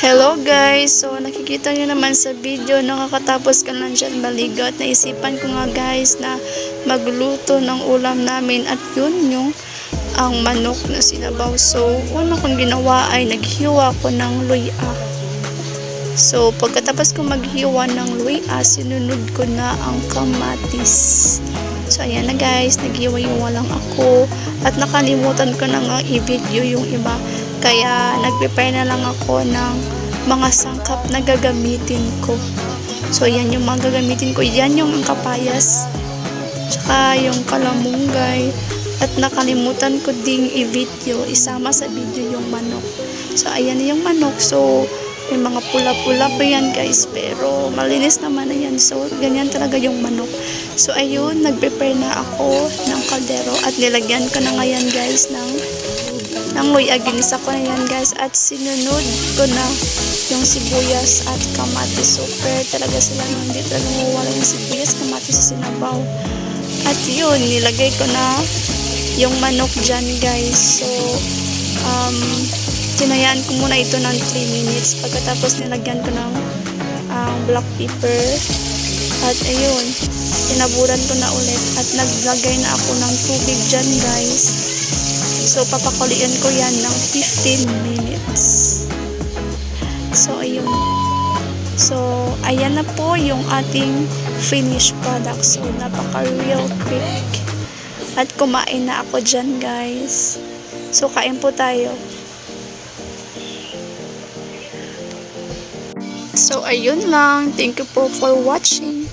Hello guys! So nakikita nyo naman sa video, nakakatapos ka lang dyan maligo at naisipan ko nga guys na magluto ng ulam namin at yun yung ang manok na sinabaw. So una kong ginawa ay naghiwa ko ng luya. So pagkatapos ko maghiwa ng luya, sinunod ko na ang kamatis. So ayan na guys, naghiwa-hiwa lang ako at nakalimutan ko na nga i-video yung iba. Kaya nag-prepare na lang ako ng mga sangkap na gagamitin ko. So yan yung mga gagamitin ko. Yan yung kapayas. Tsaka yung kalamunggay. At nakalimutan ko ding i-video. Isama sa video yung manok. So ayan yung manok. So may mga pula-pula pa yan guys. Pero malinis naman na yan. So ganyan talaga yung manok. So ayun, nag-prepare na ako ng kaldero. At nilagyan ko na ngayon guys ng luya. Ginisa ko na yan guys. At sinunod ko na yung sibuyas at kamatis. Super talaga sila. Hindi talaga mawala yung sibuyas, kamatis sa sinabaw. At yun, nilagay ko na yung manok dyan guys. So tinayaan ko muna ito ng 3 minutes. Pagkatapos nilagyan ko ng black pepper. At ayun, tinaburan ko na ulit. At naglagay na ako ng tubig dyan guys. So papakulian ko yan ng 15 minutes. So ayun. So ayan na po yung ating finished product. So napaka real quick. At kumain na ako dyan guys. So kain po tayo. So ayun lang. Thank you po for watching.